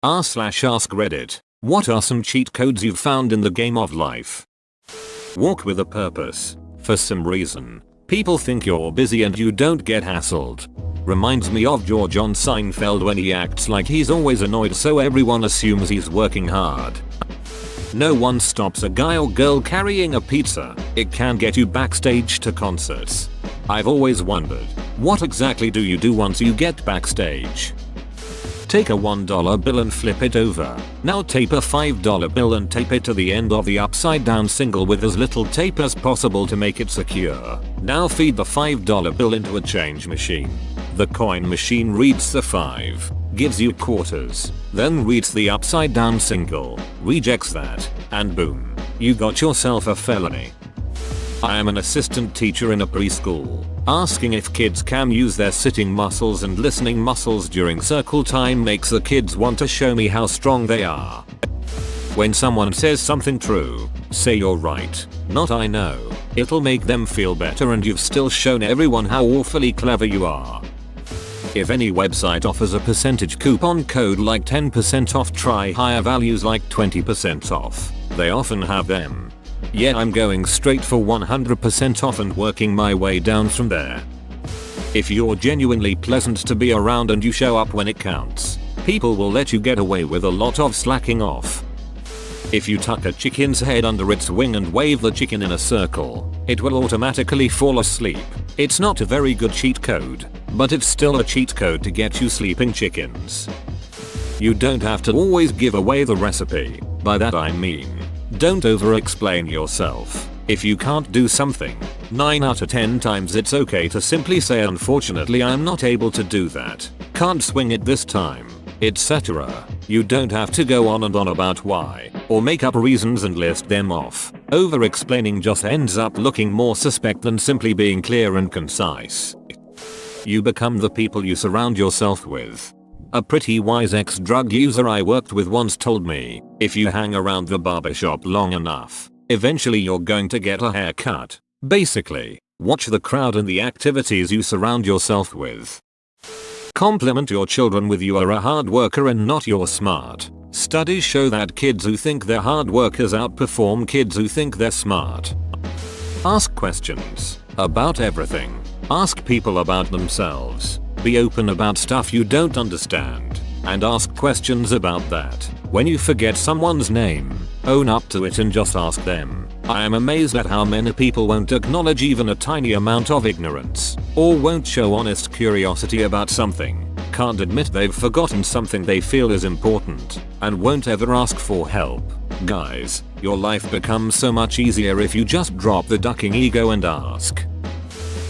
r/AskReddit. What are some cheat codes you've found in the game of life? Walk with a purpose. For some reason, people think you're busy and you don't get hassled. Reminds me of George on Seinfeld when he acts like he's always annoyed, so everyone assumes he's working hard. No one stops a guy or girl carrying a pizza. It can get you backstage to concerts. I've always wondered, what exactly do you do once you get backstage? Take a $1 bill and flip it over. Now tape a $5 bill and tape it to the end of the upside down single with as little tape as possible to make it secure. Now feed the $5 bill into a change machine. The coin machine reads the 5, gives you quarters, then reads the upside down single, rejects that, and boom, you got yourself a felony. I am an assistant teacher in a preschool. Asking if kids can use their sitting muscles and listening muscles during circle time makes the kids want to show me how strong they are. When someone says something true, say you're right, not I know. It'll make them feel better and you've still shown everyone how awfully clever you are. If any website offers a percentage coupon code like 10% off, try higher values like 20% off. They often have them. Yeah, I'm going straight for 100% off and working my way down from there. If you're genuinely pleasant to be around and you show up when it counts, people will let you get away with a lot of slacking off. If you tuck a chicken's head under its wing and wave the chicken in a circle, it will automatically fall asleep. It's not a very good cheat code, but it's still a cheat code to get you sleeping chickens. You don't have to always give away the recipe. By that I mean, don't over-explain yourself. If you can't do something, 9 out of 10 times it's okay to simply say unfortunately I'm not able to do that, can't swing it this time, etc. You don't have to go on and on about why, or make up reasons and list them off. Over-explaining just ends up looking more suspect than simply being clear and concise. You become the people you surround yourself with. A pretty wise ex-drug user I worked with once told me, if you hang around the barbershop long enough, eventually you're going to get a haircut. Basically, watch the crowd and the activities you surround yourself with. Compliment your children with you are a hard worker and not you're smart. Studies show that kids who think they're hard workers outperform kids who think they're smart. Ask questions about everything. Ask people about themselves. Be open about stuff you don't understand, and ask questions about that. When you forget someone's name, own up to it and just ask them. I am amazed at how many people won't acknowledge even a tiny amount of ignorance, or won't show honest curiosity about something, can't admit they've forgotten something they feel is important, and won't ever ask for help. Guys, your life becomes so much easier if you just drop the ducking ego and ask.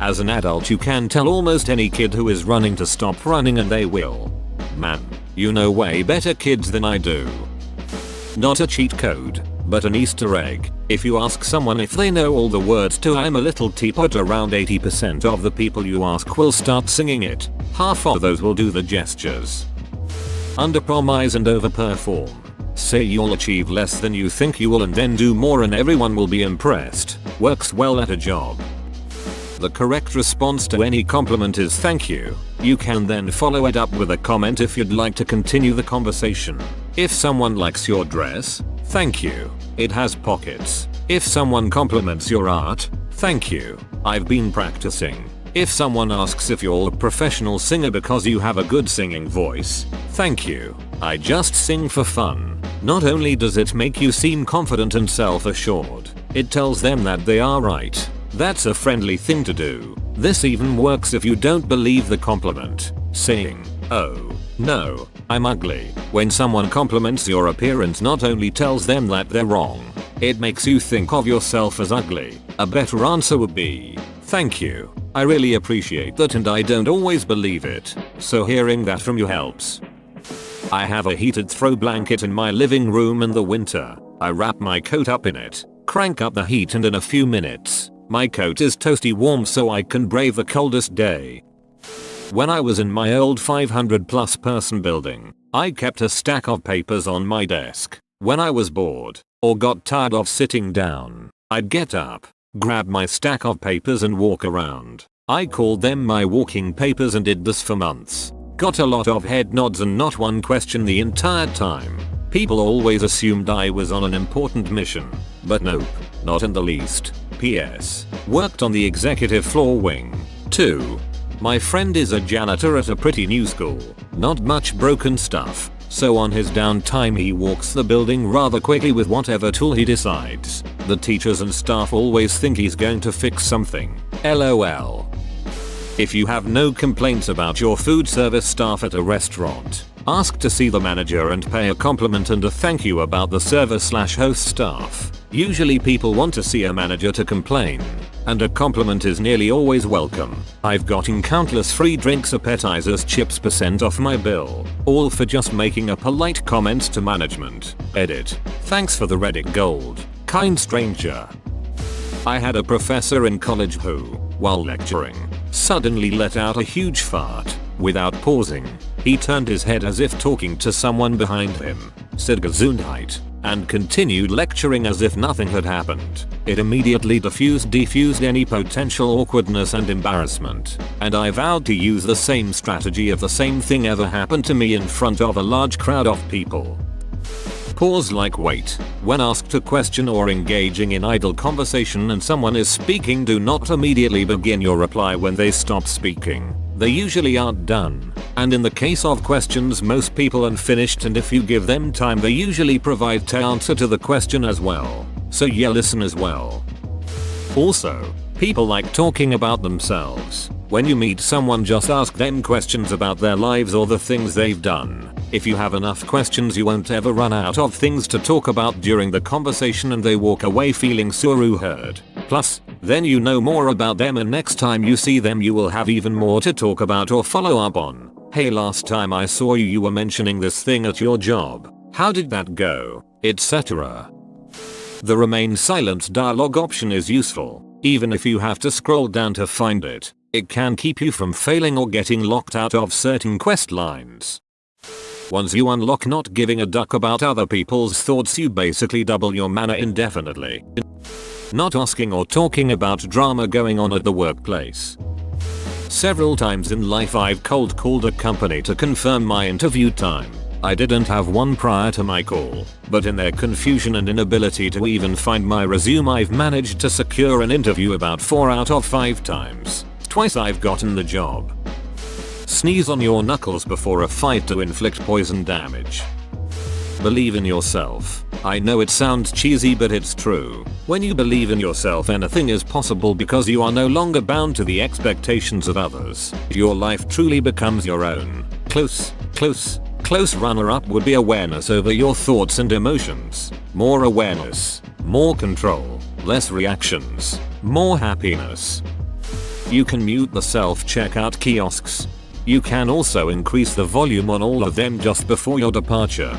As an adult you can tell almost any kid who is running to stop running and they will. Man, you know way better kids than I do. Not a cheat code, but an Easter egg. If you ask someone if they know all the words to I'm a Little Teapot, around 80% of the people you ask will start singing it. Half of those will do the gestures. Underpromise and overperform. Say you'll achieve less than you think you will and then do more and everyone will be impressed. Works well at a job. The correct response to any compliment is thank you. You can then follow it up with a comment if you'd like to continue the conversation. If someone likes your dress, thank you. It has pockets. If someone compliments your art, thank you. I've been practicing. If someone asks if you're a professional singer because you have a good singing voice, thank you. I just sing for fun. Not only does it make you seem confident and self-assured, it tells them that they are right. That's a friendly thing to do. This even works if you don't believe the compliment. Saying, oh, no, I'm ugly, when someone compliments your appearance not only tells them that they're wrong, it makes you think of yourself as ugly. A better answer would be, thank you. I really appreciate that and I don't always believe it, so hearing that from you helps. I have a heated throw blanket in my living room in the winter. I wrap my coat up in it, crank up the heat, and in a few minutes, my coat is toasty warm so I can brave the coldest day. When I was in my old 500+ person building, I kept a stack of papers on my desk. When I was bored, or got tired of sitting down, I'd get up, grab my stack of papers and walk around. I called them my walking papers and did this for months. Got a lot of head nods and not one question the entire time. People always assumed I was on an important mission. But nope, not in the least. PS. Worked on the executive floor wing. 2. My friend is a janitor at a pretty new school. Not much broken stuff. So on his downtime he walks the building rather quickly with whatever tool he decides. The teachers and staff always think he's going to fix something. LOL. If you have no complaints about your food service staff at a restaurant, ask to see the manager and pay a compliment and a thank you about the server/host staff. Usually people want to see a manager to complain, and a compliment is nearly always welcome. I've gotten countless free drinks, appetizers, chips % off my bill, all for just making a polite comment to management. Edit. Thanks for the Reddit gold, kind stranger. I had a professor in college who, while lecturing, suddenly let out a huge fart. Without pausing, he turned his head as if talking to someone behind him, said Gesundheit, and continued lecturing as if nothing had happened. It immediately defused any potential awkwardness and embarrassment, and I vowed to use the same strategy if the same thing ever happened to me in front of a large crowd of people. Pause like wait. When asked a question or engaging in idle conversation and someone is speaking, do not immediately begin your reply when they stop speaking. They usually aren't done, and in the case of questions most people aren't finished, and if you give them time they usually provide the answer to the question as well. So yeah, listen as well. Also, people like talking about themselves. When you meet someone, just ask them questions about their lives or the things they've done. If you have enough questions you won't ever run out of things to talk about during the conversation and they walk away feeling suru heard. Plus, then you know more about them and next time you see them you will have even more to talk about or follow up on. Hey, last time I saw you were mentioning this thing at your job. How did that go? Etc. The remain silent dialogue option is useful, even if you have to scroll down to find it. It can keep you from failing or getting locked out of certain quest lines. Once you unlock not giving a duck about other people's thoughts, you basically double your mana indefinitely. Not asking or talking about drama going on at the workplace. Several times in life I've cold called a company to confirm my interview time. I didn't have one prior to my call, but in their confusion and inability to even find my resume I've managed to secure an interview about 4 out of 5 times. Twice I've gotten the job. Sneeze on your knuckles before a fight to inflict poison damage. Believe in yourself. I know it sounds cheesy but it's true. When you believe in yourself anything is possible because you are no longer bound to the expectations of others. Your life truly becomes your own. Close runner-up would be awareness over your thoughts and emotions. More awareness, more control, less reactions, more happiness. You can mute the self-checkout kiosks. You can also increase the volume on all of them just before your departure.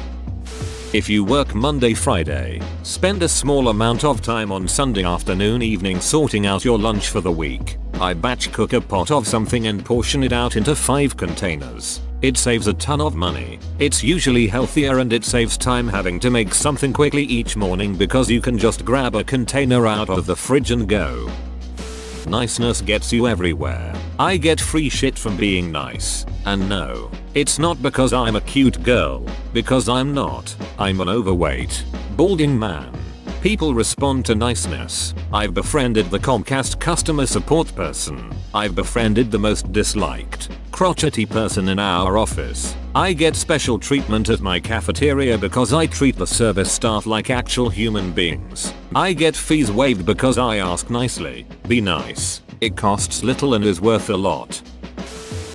If you work Monday, Friday, spend a small amount of time on Sunday afternoon, evening sorting out your lunch for the week. I batch cook a pot of something and portion it out into 5 containers. It saves a ton of money. It's usually healthier and it saves time having to make something quickly each morning because you can just grab a container out of the fridge and go. Niceness gets you everywhere. I get free shit from being nice. And no, it's not because I'm a cute girl, because I'm not. I'm an overweight, balding man. People respond to niceness. I've befriended the Comcast customer support person. I've befriended the most disliked, crotchety person in our office. I get special treatment at my cafeteria because I treat the service staff like actual human beings. I get fees waived because I ask nicely. Be nice. It costs little and is worth a lot.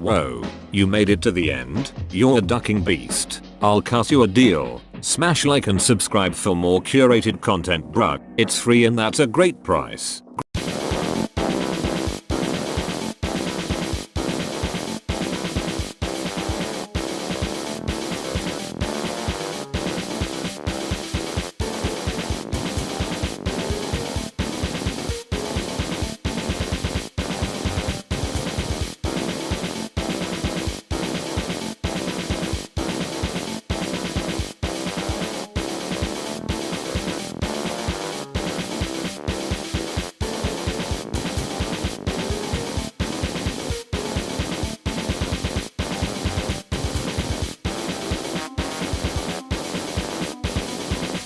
Whoa, you made it to the end? You're a ducking beast. I'll cut you a deal. Smash like and subscribe for more curated content, bruh. It's free and that's a great price.